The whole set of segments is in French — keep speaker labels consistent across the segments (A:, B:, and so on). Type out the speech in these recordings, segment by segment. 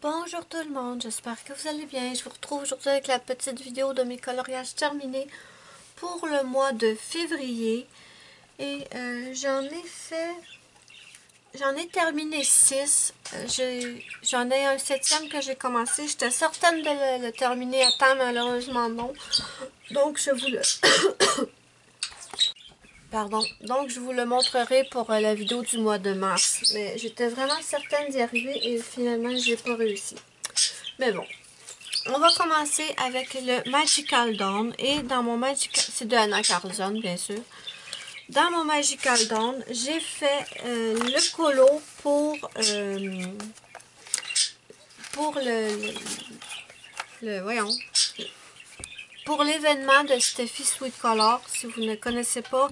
A: Bonjour tout le monde, j'espère que vous allez bien. Je vous retrouve aujourd'hui avec la petite vidéo de mes coloriages terminés pour le mois de février. Et j'en ai terminé 6. J'en ai un 7e que j'ai commencé. J'étais certaine de le terminer à temps, malheureusement non. Donc je vous le... Pardon. Donc je vous le montrerai pour la vidéo du mois de mars. Mais j'étais vraiment certaine d'y arriver et finalement j'ai pas réussi. Mais bon. On va commencer avec le Magical Dawn. Et dans mon Magical... C'est de Anna Carlson, bien sûr. Dans mon Magical Dawn, j'ai fait le colo pour voyons, pour l'événement de Steffi Sweet Color. Si vous ne connaissez pas,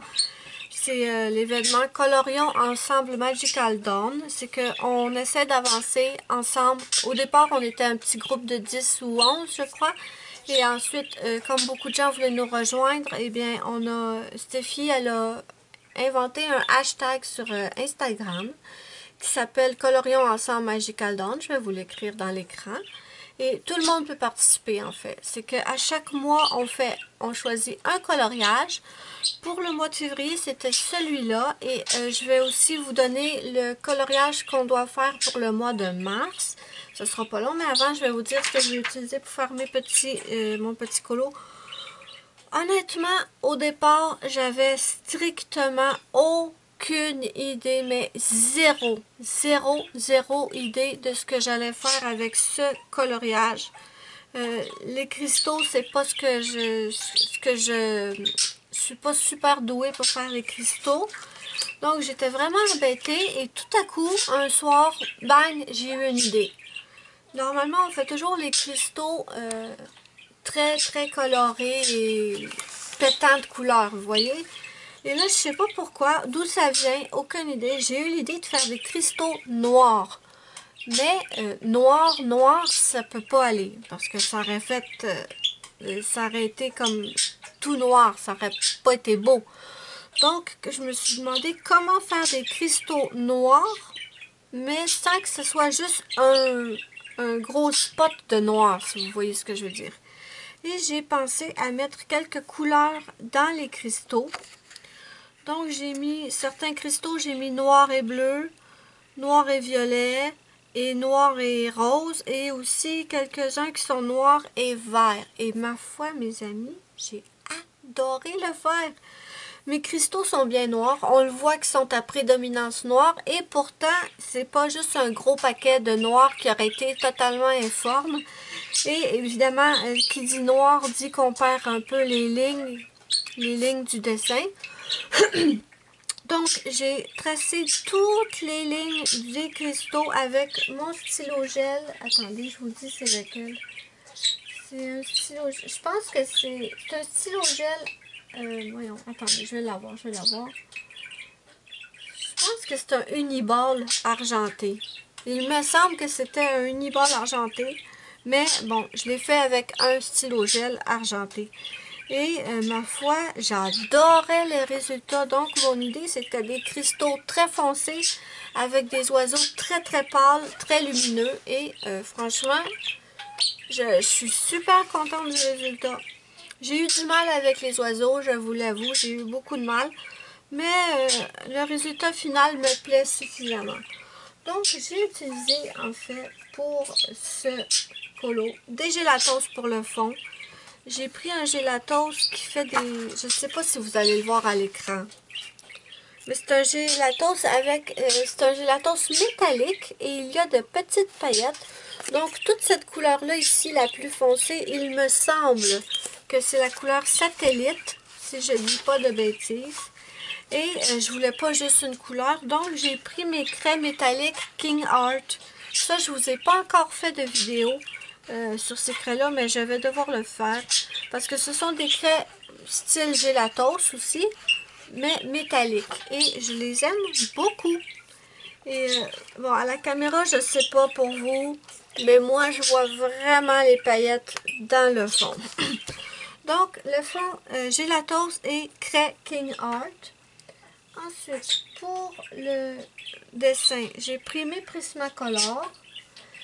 A: c'est l'événement Colorions Ensemble Magical Dawn. C'est qu'on essaie d'avancer ensemble. Au départ, on était un petit groupe de 10 ou 11, je crois. Et ensuite, comme beaucoup de gens voulaient nous rejoindre, eh bien, Steffi, elle a inventé un hashtag sur Instagram qui s'appelle Colorions Ensemble Magical Dawn. Je vais vous l'écrire dans l'écran. Et tout le monde peut participer, en fait. C'est qu'à chaque mois, on choisit un coloriage. Pour le mois de février, c'était celui-là. Et je vais aussi vous donner le coloriage qu'on doit faire pour le mois de mars. Ce sera pas long, mais avant, je vais vous dire ce que j'ai utilisé pour faire mon petit colo. Honnêtement, au départ, j'avais strictement aucune idée, mais zéro idée de ce que j'allais faire avec ce coloriage. Les cristaux, c'est pas ce que je suis pas super douée pour faire les cristaux. Donc, j'étais vraiment embêtée et tout à coup, un soir, bang, j'ai eu une idée. Normalement, on fait toujours les cristaux très colorés et pétants de couleurs, vous voyez. Et là, je sais pas pourquoi, d'où ça vient, aucune idée. J'ai eu l'idée de faire des cristaux noirs. Mais noir, ça peut pas aller. Parce que ça aurait fait... ça aurait été comme tout noir. Ça aurait pas été beau. Donc, je me suis demandé comment faire des cristaux noirs, mais sans que ce soit juste un gros spot de noir, si vous voyez ce que je veux dire. Et j'ai pensé à mettre quelques couleurs dans les cristaux. Donc, j'ai mis certains cristaux, j'ai mis noir et bleu, noir et violet, et noir et rose, et aussi quelques-uns qui sont noirs et verts. Et ma foi, mes amis, j'ai adoré le vert. Mes cristaux sont bien noirs, on le voit qu'ils sont à prédominance noire, et pourtant, c'est pas juste un gros paquet de noir qui aurait été totalement informe. Et évidemment, qui dit noir dit qu'on perd un peu les lignes du dessin. Donc, j'ai tracé toutes les lignes des cristaux avec mon stylo gel. Attendez, je vous dis c'est lequel. C'est un stylo gel. Je pense que c'est un stylo gel. Voyons, attendez, je vais l'avoir. Je pense que c'est un Uniball argenté. Il me semble que c'était un Uniball argenté. Mais bon, je l'ai fait avec un stylo gel argenté. Et ma foi, j'adorais les résultats. Donc, mon idée, c'était des cristaux très foncés avec des oiseaux très pâles, très lumineux. Et franchement, je suis super contente du résultat. J'ai eu du mal avec les oiseaux, je vous l'avoue. J'ai eu beaucoup de mal. Mais le résultat final me plaît suffisamment. Donc, j'ai utilisé, en fait, pour ce colo, des gélatos pour le fond. J'ai pris un gélatos qui fait des... Je ne sais pas si vous allez le voir à l'écran. Mais c'est un gélatos c'est un gélatos métallique et il y a de petites paillettes. Donc, toute cette couleur-là ici, la plus foncée, il me semble que c'est la couleur satellite, si je ne dis pas de bêtises. Et je voulais pas juste une couleur, donc j'ai pris mes craies métalliques King Art. Ça, je vous ai pas encore fait de vidéo sur ces craies-là, mais je vais devoir le faire. Parce que ce sont des craies style gélatos aussi, mais métalliques. Et je les aime beaucoup. Et bon, à la caméra, je sais pas pour vous, mais moi, je vois vraiment les paillettes dans le fond. Donc, le fond gélatos et craie King Art. Ensuite, pour le dessin, j'ai pris mes Prismacolor.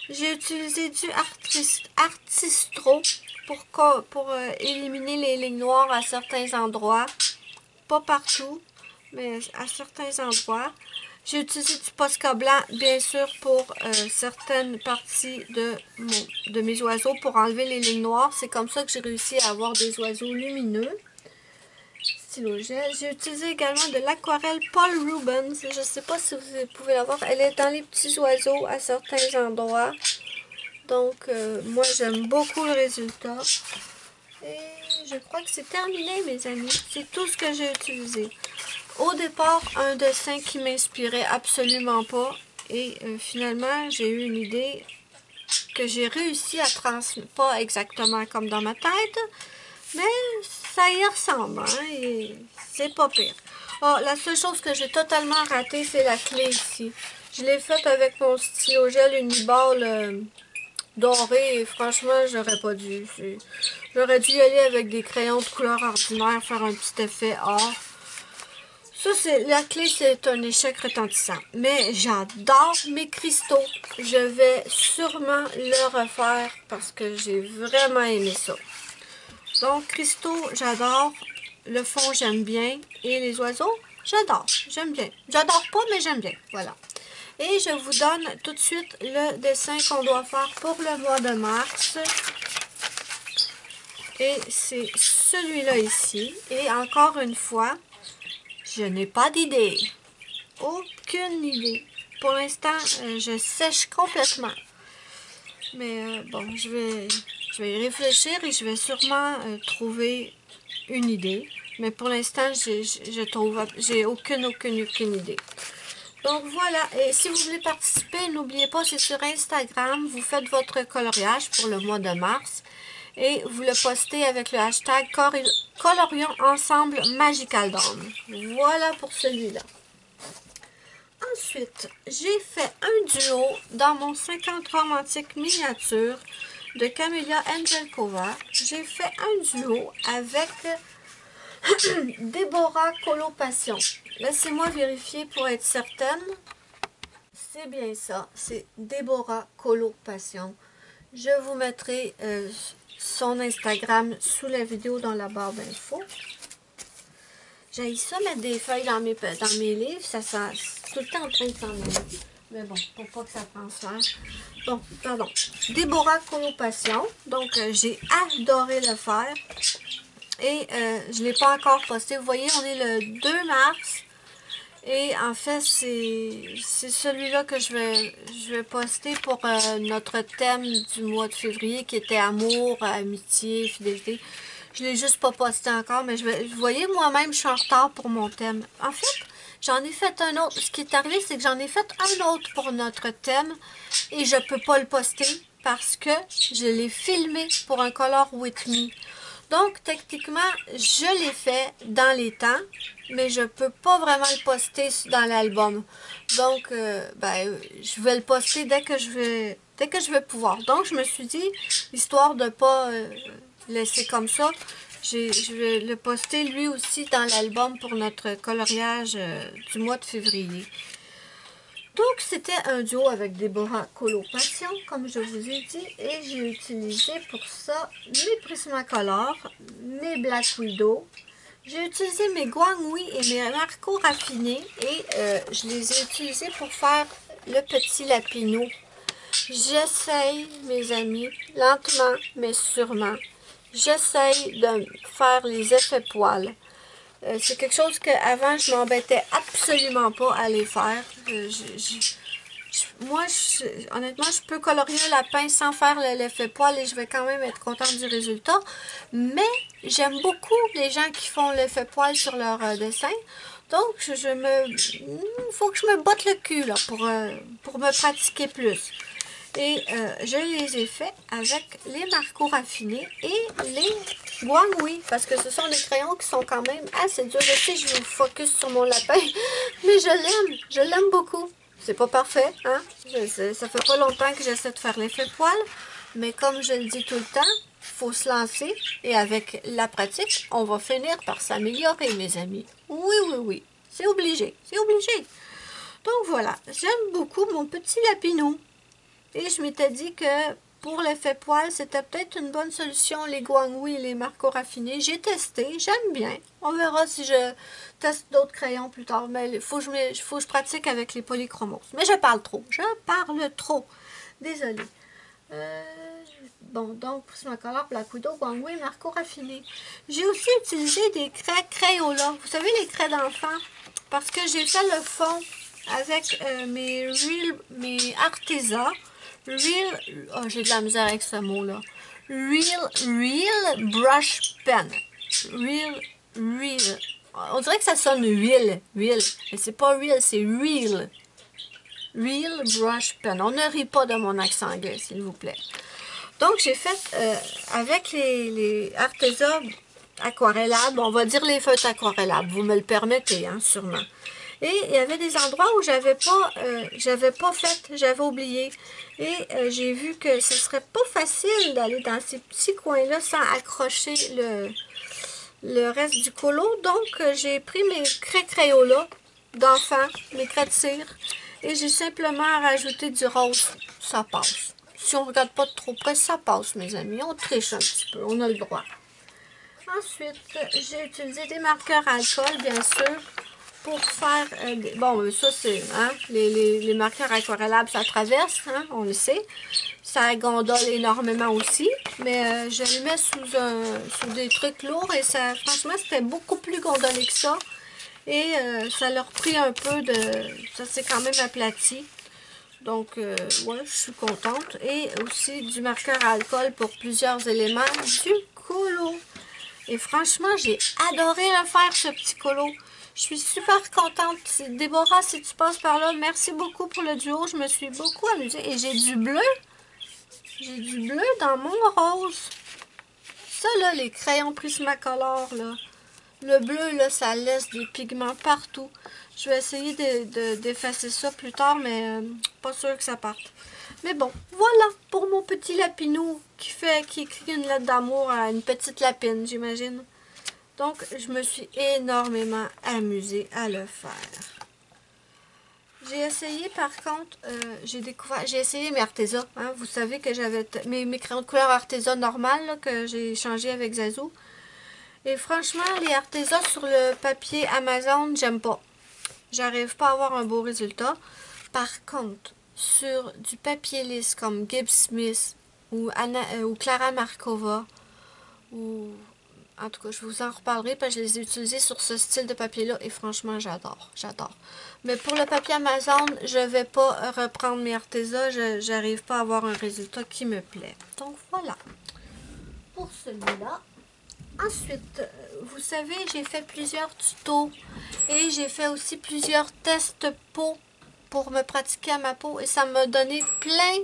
A: J'ai utilisé du Artistro pour éliminer les lignes noires à certains endroits. Pas partout, mais à certains endroits. J'ai utilisé du Posca blanc, bien sûr, pour certaines parties de mes oiseaux, pour enlever les lignes noires. C'est comme ça que j'ai réussi à avoir des oiseaux lumineux. Stylo gel. J'ai utilisé également de l'aquarelle Paul Rubens. Je ne sais pas si vous pouvez la voir. Elle est dans les petits oiseaux à certains endroits. Donc, moi, j'aime beaucoup le résultat. Et je crois que c'est terminé, mes amis. C'est tout ce que j'ai utilisé. Au départ, un dessin qui m'inspirait absolument pas. Et finalement, j'ai eu une idée que j'ai réussi à transmettre, pas exactement comme dans ma tête, mais ça y ressemble, hein, et c'est pas pire. Oh, la seule chose que j'ai totalement ratée, c'est la clé ici. Je l'ai faite avec mon stylo gel Uniball doré, et franchement, j'aurais pas dû. J'aurais dû y aller avec des crayons de couleur ordinaire, faire un petit effet or. Ça, la clé, c'est un échec retentissant. Mais j'adore mes cristaux. Je vais sûrement le refaire parce que j'ai vraiment aimé ça. Donc, cristaux, j'adore. Le fond, j'aime bien. Et les oiseaux, j'adore. J'aime bien. J'adore pas, mais j'aime bien. Voilà. Et je vous donne tout de suite le dessin qu'on doit faire pour le mois de mars. Et c'est celui-là ici. Et encore une fois, je n'ai pas d'idée. Aucune idée. Pour l'instant, je sèche complètement. Mais bon, je vais y réfléchir et je vais sûrement trouver une idée. Mais pour l'instant, j'ai aucune idée. Donc voilà, et si vous voulez participer, n'oubliez pas, c'est sur Instagram, vous faites votre coloriage pour le mois de mars et vous le postez avec le hashtag Colorions Ensemble Magical Dawn. Voilà pour celui-là. Ensuite, j'ai fait un duo dans mon 53 Mantic miniature de Camellia Angelkova. J'ai fait un duo avec Déborah Colo-Passion. Laissez-moi vérifier pour être certaine. C'est bien ça, c'est Déborah Colo-Passion. Je vous mettrai son Instagram sous la vidéo dans la barre d'infos. J'ai ça mettre des feuilles dans mes livres, ça sent tout le temps en train de s'en aller. Mais bon, pour pas que ça transfère. Bon, pardon. Déborah Colo-Passion. Donc, j'ai adoré le faire. Et je ne l'ai pas encore posté. Vous voyez, on est le 2 mars. Et en fait, c'est celui-là que je vais poster pour notre thème du mois de février qui était amour, amitié, fidélité. Je ne l'ai juste pas posté encore, mais vous voyez, moi-même, je suis en retard pour mon thème. En fait, j'en ai fait un autre. Ce qui est arrivé, c'est que j'en ai fait un autre pour notre thème et je ne peux pas le poster parce que je l'ai filmé pour un Color With Me. Donc, techniquement, je l'ai fait dans les temps, mais je ne peux pas vraiment le poster dans l'album. Donc, je vais le poster dès que je vais pouvoir. Donc, je me suis dit, histoire de ne pas laisser comme ça, je vais le poster lui aussi dans l'album pour notre coloriage du mois de février. Donc, c'était un duo avec Déborah Colo-Passion, comme je vous ai dit, et j'ai utilisé pour ça mes Prismacolor, mes Black Widow. J'ai utilisé mes Guanghui et mes Marco raffinés, et je les ai utilisés pour faire le petit lapineau. J'essaye, mes amis, lentement mais sûrement, j'essaye de faire les effets poils. C'est quelque chose qu'avant, je m'embêtais absolument pas à les faire. Moi, honnêtement, je peux colorier un lapin sans faire l'effet poil et je vais quand même être contente du résultat. Mais j'aime beaucoup les gens qui font l'effet poil sur leur dessin. Donc, il faut que je me botte le cul là, pour me pratiquer plus. Et je les ai faits avec les Marco raffinés et les Guanghui, parce que ce sont des crayons qui sont quand même assez durs. Je sais, je vous focus sur mon lapin, mais je l'aime beaucoup. C'est pas parfait, hein? Ça fait pas longtemps que j'essaie de faire l'effet poil, mais comme je le dis tout le temps, il faut se lancer et avec la pratique, on va finir par s'améliorer, mes amis. Oui, oui, oui, c'est obligé, c'est obligé. Donc voilà, j'aime beaucoup mon petit lapinou. Et je m'étais dit que pour l'effet poil, c'était peut-être une bonne solution, les Guanghui et les Marco raffinés. J'ai testé, j'aime bien. On verra si je teste d'autres crayons plus tard. Mais il faut que je pratique avec les polychromos. Mais je parle trop. Je parle trop. Désolée. Bon, donc, Prismacolor, Black Widow, Guanghui, Marco raffiné. J'ai aussi utilisé des craies Crayola. Vous savez, les craies d'enfant. Parce que j'ai fait le fond avec mes Arteza. J'ai de la misère avec ce mot-là. Real Brush Pen. Real. On dirait que ça sonne real. Mais c'est pas real, c'est real. Real Brush Pen. On ne rit pas de mon accent anglais, s'il vous plaît. Donc, j'ai fait avec les Arteza aquarellables, on va dire les feutres aquarellables, vous me le permettez, hein, sûrement. Et il y avait des endroits où j'avais pas fait, j'avais oublié. Et j'ai vu que ce serait pas facile d'aller dans ces petits coins-là sans accrocher le reste du colo. Donc, j'ai pris mes craies Crayola d'enfant, mes craies de cire, et j'ai simplement rajouté du rose. Ça passe. Si on ne regarde pas de trop près, ça passe, mes amis. On triche un petit peu, on a le droit. Ensuite, j'ai utilisé des marqueurs alcool, bien sûr, pour faire... bon, ça, c'est... Hein, les marqueurs aquarellables, ça traverse, hein, on le sait. Ça gondole énormément aussi, mais je le mets sous des trucs lourds et ça, franchement, c'était beaucoup plus gondolé que ça. Et ça leur pris un peu de... Ça s'est quand même aplati. Donc, ouais, je suis contente. Et aussi du marqueur à alcool pour plusieurs éléments du colo. Et franchement, j'ai adoré le faire, ce petit colo. Je suis super contente. Déborah, si tu passes par là, merci beaucoup pour le duo. Je me suis beaucoup amusée. Et j'ai du bleu. J'ai du bleu dans mon rose. Ça, là, les crayons Prismacolor, là. Le bleu, là, ça laisse des pigments partout. Je vais essayer d'effacer ça plus tard, mais pas sûr que ça parte. Mais bon, voilà pour mon petit lapinou qui écrit une lettre d'amour à une petite lapine, j'imagine. Donc, je me suis énormément amusée à le faire. J'ai essayé, par contre, j'ai essayé mes Arteza. Hein, vous savez que j'avais mes crayons de couleur Arteza normales là, que j'ai changé avec Zazou. Et franchement, les Arteza sur le papier Amazon, j'aime pas. J'arrive pas à avoir un beau résultat. Par contre, sur du papier lisse comme Gibbs Smith ou Clara Markova, ou en tout cas, je vous en reparlerai parce que je les ai utilisés sur ce style de papier-là et franchement, j'adore. Mais pour le papier Amazon, je vais pas reprendre mes Arteza. J'arrive pas à avoir un résultat qui me plaît. Donc voilà. Pour celui-là. Ensuite, vous savez, j'ai fait plusieurs tutos et j'ai fait aussi plusieurs tests peau pour me pratiquer à ma peau et ça m'a donné plein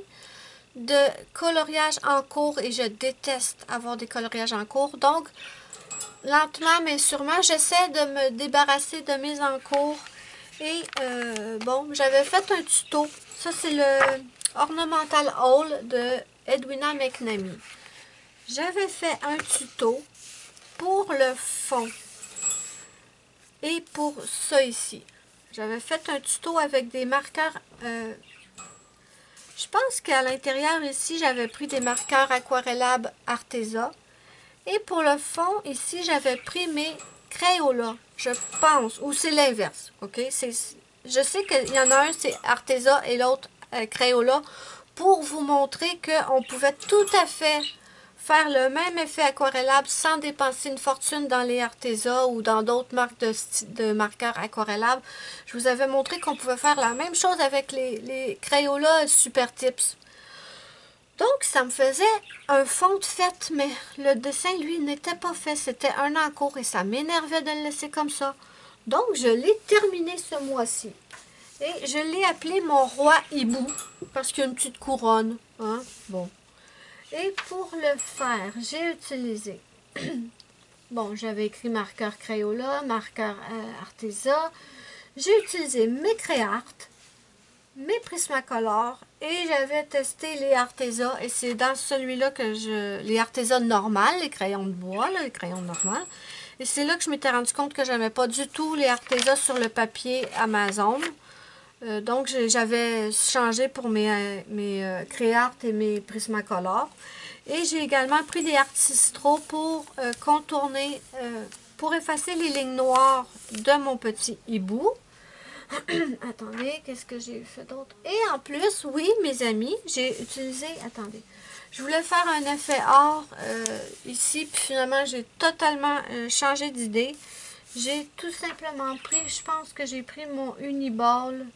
A: de coloriages en cours et je déteste avoir des coloriages en cours. Donc, lentement mais sûrement, j'essaie de me débarrasser de mes encours et bon, j'avais fait un tuto. Ça, c'est le Ornamental Haul de Edwina McNamee. J'avais fait un tuto pour le fond et pour ça ici. J'avais fait un tuto avec des marqueurs. Je pense qu'à l'intérieur ici, j'avais pris des marqueurs aquarellables Arteza. Et pour le fond, ici, j'avais pris mes Crayola. Je pense. Ou c'est l'inverse. OK? Je sais qu'il y en a un, c'est Arteza et l'autre Crayola. Pour vous montrer qu'on pouvait tout à fait faire le même effet aquarellable sans dépenser une fortune dans les Arteza ou dans d'autres marques de marqueurs aquarellables. Je vous avais montré qu'on pouvait faire la même chose avec les Crayola Super Tips. Donc, ça me faisait un fond de fête, mais le dessin, lui, n'était pas fait. C'était un encours et ça m'énervait de le laisser comme ça. Donc, je l'ai terminé ce mois-ci. Et je l'ai appelé mon roi hibou parce qu'il y a une petite couronne. Hein? Bon. Et pour le faire, j'ai utilisé, bon, j'avais écrit marqueur Crayola, marqueur Arteza. J'ai utilisé mes Créart, mes Prismacolor et j'avais testé les Arteza. Et c'est dans celui-là que les Arteza normales, les crayons de bois, là, les crayons normaux. Et c'est là que je m'étais rendu compte que j'aimais pas du tout les Arteza sur le papier Amazon. Donc, j'avais changé pour mes Créart et mes Prismacolor. Et j'ai également pris des Artistro pour contourner, pour effacer les lignes noires de mon petit hibou. Attendez, qu'est-ce que j'ai fait d'autre? Et en plus, oui, mes amis, j'ai utilisé... Attendez. Je voulais faire un effet or ici, puis finalement, j'ai totalement changé d'idée. J'ai tout simplement pris, je pense que j'ai pris mon Uniball.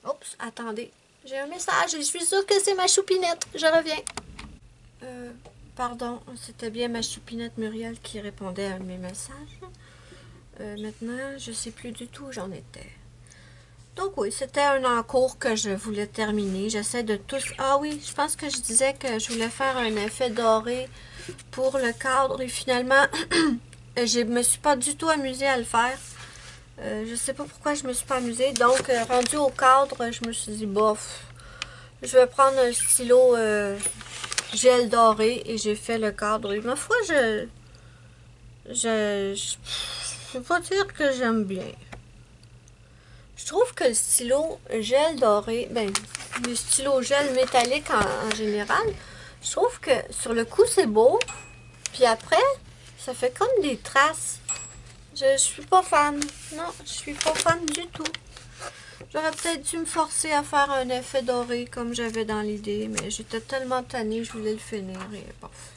A: Oups, attendez. J'ai un message et je suis sûre que c'est ma choupinette. Je reviens. Pardon, c'était bien ma choupinette Muriel qui répondait à mes messages. Maintenant, je ne sais plus du tout où j'en étais. Donc oui, c'était un encours que je voulais terminer. J'essaie de tous... Ah oui, je pense que je disais que je voulais faire un effet doré pour le cadre. Et finalement, je me suis pas du tout amusée à le faire. Je sais pas pourquoi je me suis pas amusée. Donc, rendu au cadre, je me suis dit, bof, je vais prendre un stylo gel doré et j'ai fait le cadre. Et ma foi, je peux pas dire que j'aime bien. Je trouve que le stylo gel doré, ben, les stylos gel métalliques en général, je trouve que sur le coup, c'est beau. Puis après, ça fait comme des traces. Je suis pas fan. Non, je suis pas fan du tout. J'aurais peut-être dû me forcer à faire un effet doré comme j'avais dans l'idée, mais j'étais tellement tannée, je voulais le finir et bof.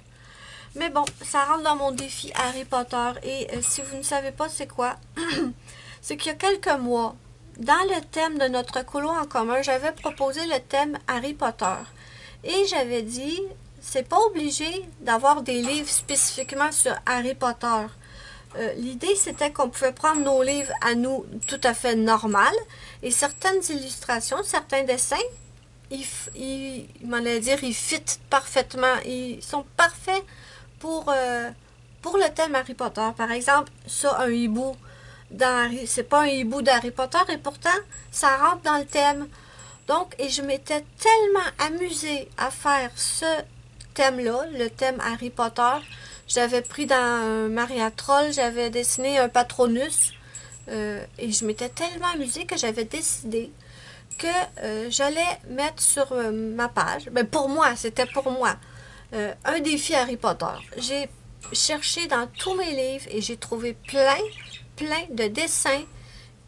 A: Mais bon, ça rentre dans mon défi Harry Potter et si vous ne savez pas c'est quoi, c'est qu'il y a quelques mois, dans le thème de notre colo en commun, j'avais proposé le thème Harry Potter. Et j'avais dit, c'est pas obligé d'avoir des livres spécifiquement sur Harry Potter. L'idée, c'était qu'on pouvait prendre nos livres à nous tout à fait normal et certaines illustrations, certains dessins, ils fit parfaitement. Ils sont parfaits pour le thème Harry Potter. Par exemple, ça, un hibou, c'est pas un hibou d'Harry Potter et pourtant, ça rentre dans le thème. Donc, et je m'étais tellement amusée à faire ce thème-là, le thème Harry Potter. J'avais pris dans Maria Troll, j'avais dessiné un Patronus et je m'étais tellement amusée que j'avais décidé que j'allais mettre sur ma page, ben pour moi, c'était pour moi, un défi Harry Potter. J'ai cherché dans tous mes livres et j'ai trouvé plein de dessins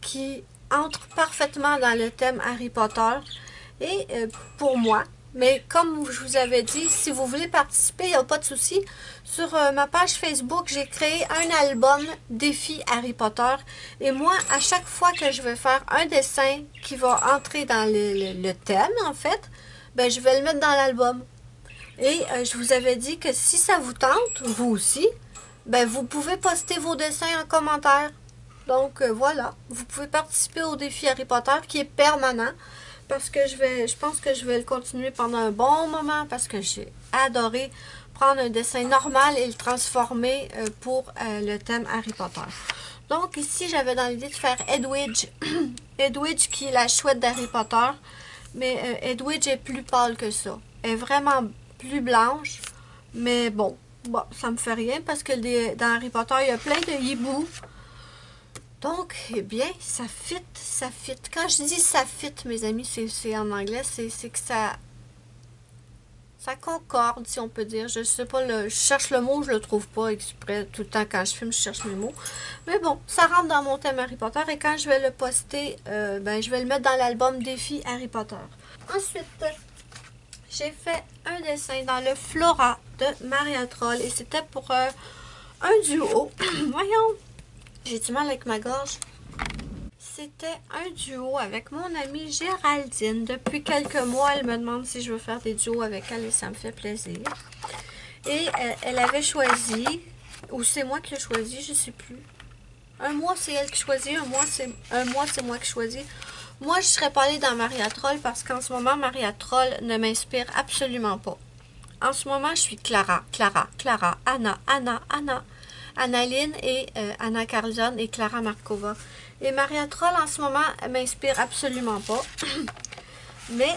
A: qui entrent parfaitement dans le thème Harry Potter et pour moi. Mais comme je vous avais dit, si vous voulez participer, il n'y a pas de souci. Sur ma page Facebook, j'ai créé un album défi Harry Potter. Et moi, à chaque fois que je vais faire un dessin qui va entrer dans le thème, en fait, ben, je vais le mettre dans l'album. Et je vous avais dit que si ça vous tente, vous aussi, ben, vous pouvez poster vos dessins en commentaire. Donc voilà, vous pouvez participer au défi Harry Potter qui est permanent. Parce que je pense que je vais le continuer pendant un bon moment parce que j'ai adoré prendre un dessin normal et le transformer pour le thème Harry Potter. Donc ici, j'avais dans l'idée de faire Edwidge. Edwidge qui est la chouette d'Harry Potter. Mais Edwidge est plus pâle que ça. Elle est vraiment plus blanche. Mais bon, ça me fait rien parce que dans Harry Potter, il y a plein de hiboux. Donc, eh bien, ça fit. Quand je dis ça fit, mes amis, c'est en anglais, c'est que ça concorde, si on peut dire. Je sais pas, je cherche le mot, je le trouve pas exprès. Tout le temps, quand je filme, je cherche mes mots. Mais bon, ça rentre dans mon thème Harry Potter et quand je vais le poster, ben, je vais le mettre dans l'album Défi Harry Potter. Ensuite, j'ai fait un dessin dans le Flora de Maria Troll et c'était pour un duo. Voyons! J'ai du mal avec ma gorge. C'était un duo avec mon amie Géraldine. Depuis quelques mois, elle me demande si je veux faire des duos avec elle et ça me fait plaisir. Et elle avait choisi, ou c'est moi qui l'ai choisi, je ne sais plus. Un mois, c'est elle qui choisit, un mois, c'est moi qui choisis. Moi, je ne serais pas allée dans Maria Troll parce qu'en ce moment, Maria Troll ne m'inspire absolument pas. En ce moment, je suis Clara, Anna. Annaline et Anna Carlson et Clara Markova. Et Maria Troll, en ce moment, elle m'inspire absolument pas. Mais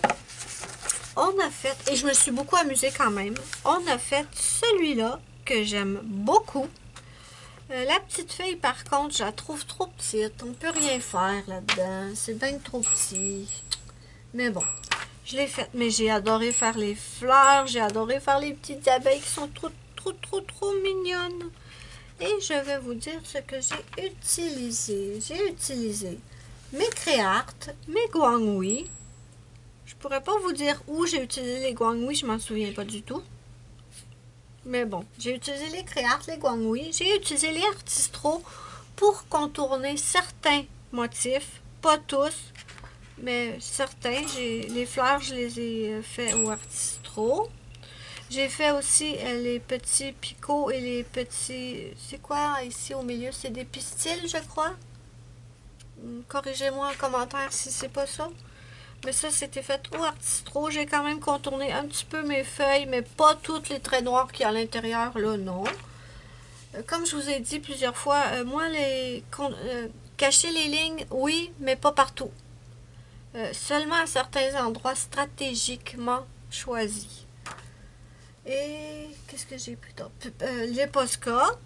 A: on a fait, et je me suis beaucoup amusée quand même, on a fait celui-là que j'aime beaucoup. La petite fille, par contre, je la trouve trop petite. On peut rien faire là-dedans. C'est bien trop petit. Mais bon, je l'ai faite. Mais j'ai adoré faire les fleurs. J'ai adoré faire les petites abeilles qui sont trop mignonnes. Et je vais vous dire ce que j'ai utilisé. J'ai utilisé mes Créart, mes Guangwi. Je pourrais pas vous dire où j'ai utilisé les Guangwi, je m'en souviens pas du tout. Mais bon, j'ai utilisé les Créart, les Guangwi. J'ai utilisé les Artistro pour contourner certains motifs. Pas tous, mais certains. Les fleurs, je les ai fait au Artistro. J'ai fait aussi les petits picots et les petits... C'est quoi ici au milieu? C'est des pistils, je crois. Corrigez-moi en commentaire si c'est pas ça. Mais ça, c'était fait au Artistro. J'ai quand même contourné un petit peu mes feuilles, mais pas toutes les traits noirs qu'il y a à l'intérieur, là, non. Comme je vous ai dit plusieurs fois, moi, cacher les lignes, oui, mais pas partout. Seulement à certains endroits stratégiquement choisis. Et qu'est-ce que j'ai pris d'autre? Le Posca.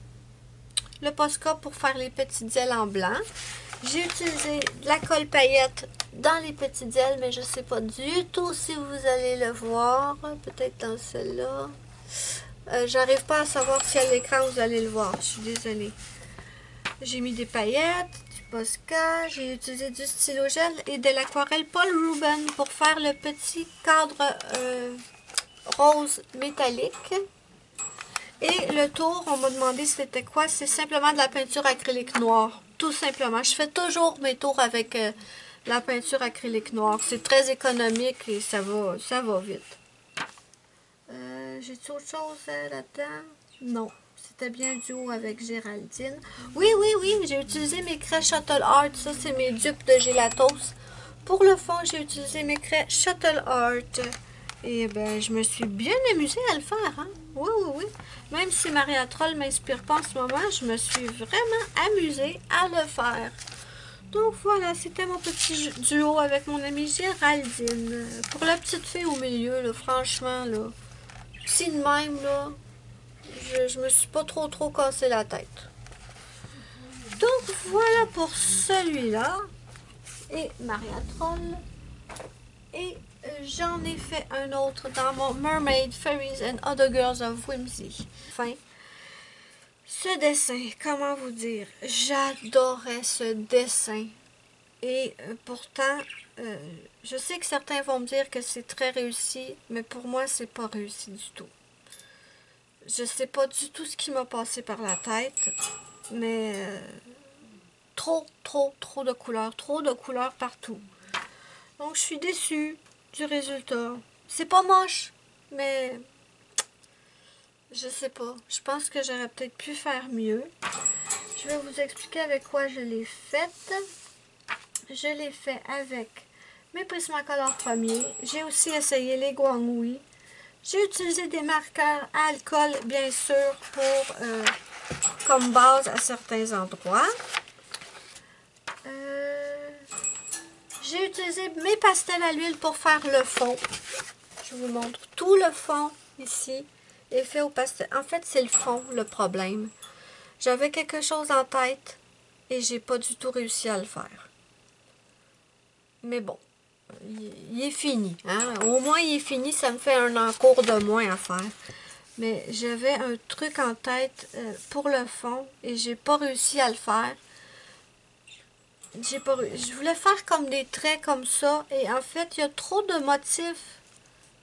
A: Le Posca pour faire les petites ailes en blanc. J'ai utilisé de la colle paillette dans les petites ailes, mais je ne sais pas du tout si vous allez le voir. Peut-être dans celle-là. J'arrive pas à savoir si à l'écran vous allez le voir. Je suis désolée. J'ai mis des paillettes, du Posca. J'ai utilisé du stylo gel et de l'aquarelle Paul Rubens pour faire le petit cadre rose métallique. Et le tour, on m'a demandé c'était quoi. C'est simplement de la peinture acrylique noire. Tout simplement. Je fais toujours mes tours avec la peinture acrylique noire. C'est très économique et ça va vite. J'ai-tu autre chose là-dedans? Non. C'était bien duo avec Géraldine. Oui, j'ai utilisé mes craies Shuttle Art. Ça, c'est mes dupes de Gelatos. Pour le fond, j'ai utilisé mes craies Shuttle Art. Et ben, je me suis bien amusée à le faire, hein? Oui. Même si Maria Troll ne m'inspire pas en ce moment, je me suis vraiment amusée à le faire. Donc voilà, c'était mon petit duo avec mon amie Géraldine. Pour la petite fille au milieu, là, franchement, là, si de même, là, je me suis pas trop cassé la tête. Donc voilà pour celui-là. Et Maria Troll. Et j'en ai fait un autre dans mon Mermaid, Fairies and Other Girls of Whimsy. Enfin, ce dessin, comment vous dire, j'adorais ce dessin. Et pourtant, je sais que certains vont me dire que c'est très réussi, mais pour moi, c'est pas réussi du tout. Je sais pas du tout ce qui m'a passé par la tête, mais trop de couleurs partout. Donc, je suis déçue du résultat. C'est pas moche, mais je sais pas. Je pense que j'aurais peut-être pu faire mieux. Je vais vous expliquer avec quoi je l'ai faite. Je l'ai fait avec mes Prismacolor premiers. J'ai aussi essayé les Guangwi. J'ai utilisé des marqueurs à alcool, bien sûr, pour comme base à certains endroits. J'ai utilisé mes pastels à l'huile pour faire le fond. Je vous montre tout le fond ici est fait au pastel. En fait, c'est le fond le problème. J'avais quelque chose en tête et j'ai pas du tout réussi à le faire. Mais bon, il est fini. Hein? Au moins, il est fini. Ça me fait un encours de moins à faire. Mais j'avais un truc en tête pour le fond et j'ai pas réussi à le faire. Je voulais faire comme des traits comme ça et en fait, il y a trop de motifs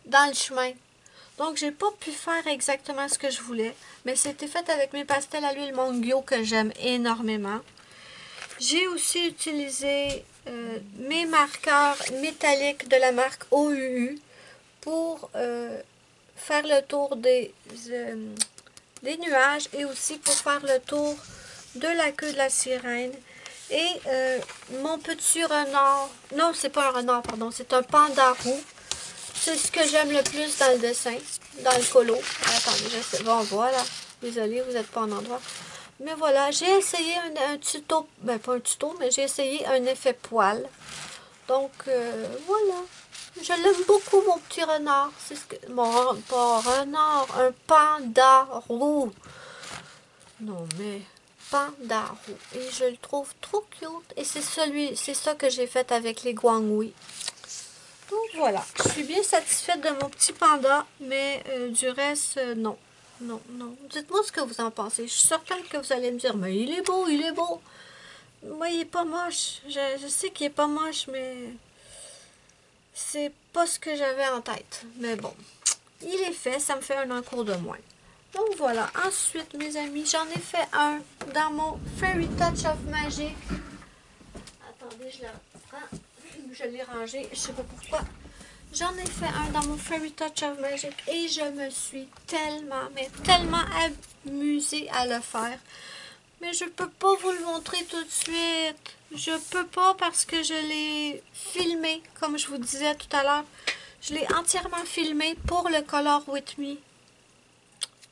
A: dans le chemin. Donc, j'ai pas pu faire exactement ce que je voulais, mais c'était fait avec mes pastels à l'huile Mongyo que j'aime énormément. J'ai aussi utilisé mes marqueurs métalliques de la marque OUU pour faire le tour des nuages et aussi pour faire le tour de la queue de la sirène. Et mon petit renard, non, c'est pas un renard, pardon, c'est un panda roux. C'est ce que j'aime le plus dans le dessin, dans le colo. Attendez, je sais, bon, voilà. Désolée, vous n'êtes pas en endroit. Mais voilà, j'ai essayé un tuto, ben pas un tuto, mais j'ai essayé un effet poil. Donc, voilà. Je l'aime beaucoup, mon petit renard. C'est ce que, pas renard, un panda roux. Non, mais panda roux. Et je le trouve trop cute. Et c'est ça que j'ai fait avec les guangui. Donc voilà, je suis bien satisfaite de mon petit panda, mais du reste, non. Non, non. Dites-moi ce que vous en pensez. Je suis certaine que vous allez me dire, mais il est beau, il est beau. Moi, il est pas moche. Je sais qu'il est pas moche, mais c'est pas ce que j'avais en tête. Mais bon, il est fait, ça me fait un encours de moins. Donc voilà, ensuite, mes amis, j'en ai fait un dans mon Fairy Touch of Magic. Attendez, je le reprends. Je l'ai rangé, je sais pas pourquoi. J'en ai fait un dans mon Fairy Touch of Magic et je me suis tellement, mais tellement amusée à le faire. Mais je peux pas vous le montrer tout de suite. Je peux pas parce que je l'ai filmé, comme je vous disais tout à l'heure. Je l'ai entièrement filmé pour le Color With Me.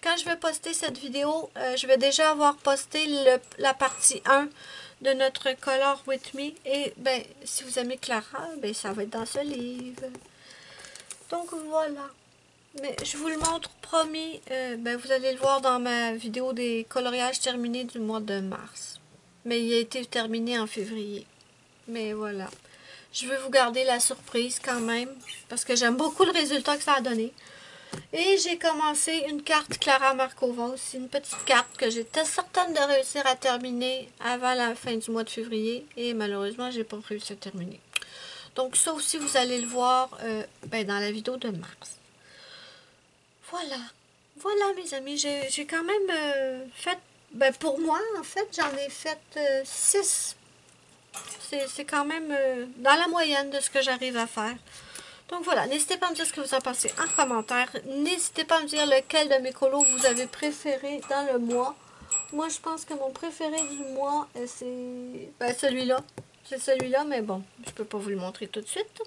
A: Quand je vais poster cette vidéo, je vais déjà avoir posté la partie 1 de notre Color With Me. Et ben, si vous aimez Clara, ben, ça va être dans ce livre. Donc voilà. Mais je vous le montre, promis. Ben, vous allez le voir dans ma vidéo des coloriages terminés du mois de mars. Mais il a été terminé en février. Mais voilà. Je veux vous garder la surprise quand même. Parce que j'aime beaucoup le résultat que ça a donné. Et j'ai commencé une carte Clara Markova aussi. Une petite carte que j'étais certaine de réussir à terminer avant la fin du mois de février. Et malheureusement, j'ai pas réussi à terminer. Donc ça aussi, vous allez le voir ben, dans la vidéo de mars. Voilà. Voilà, mes amis. J'ai quand même fait... Ben, pour moi, en fait, j'en ai fait 6. C'est quand même dans la moyenne de ce que j'arrive à faire. Donc voilà, n'hésitez pas à me dire ce que vous en pensez en commentaire. N'hésitez pas à me dire lequel de mes colos vous avez préféré dans le mois. Moi, je pense que mon préféré du mois, c'est ben, celui-là. C'est celui-là, mais bon, je peux pas vous le montrer tout de suite.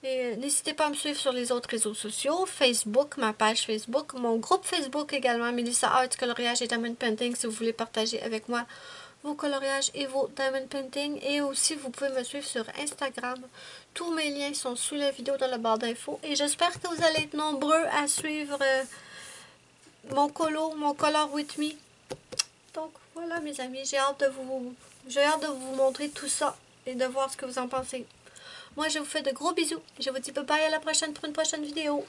A: Et n'hésitez pas à me suivre sur les autres réseaux sociaux, Facebook, ma page Facebook, mon groupe Facebook également, Melissa Arts Coloriage et Diamond Painting, si vous voulez partager avec moi vos coloriages et vos diamond painting. Et aussi, vous pouvez me suivre sur Instagram. Tous mes liens sont sous la vidéo dans la barre d'infos. Et j'espère que vous allez être nombreux à suivre mon Color With Me. Donc, voilà mes amis, j'ai hâte de vous montrer tout ça et de voir ce que vous en pensez. Moi, je vous fais de gros bisous. Je vous dis bye bye à la prochaine pour une prochaine vidéo.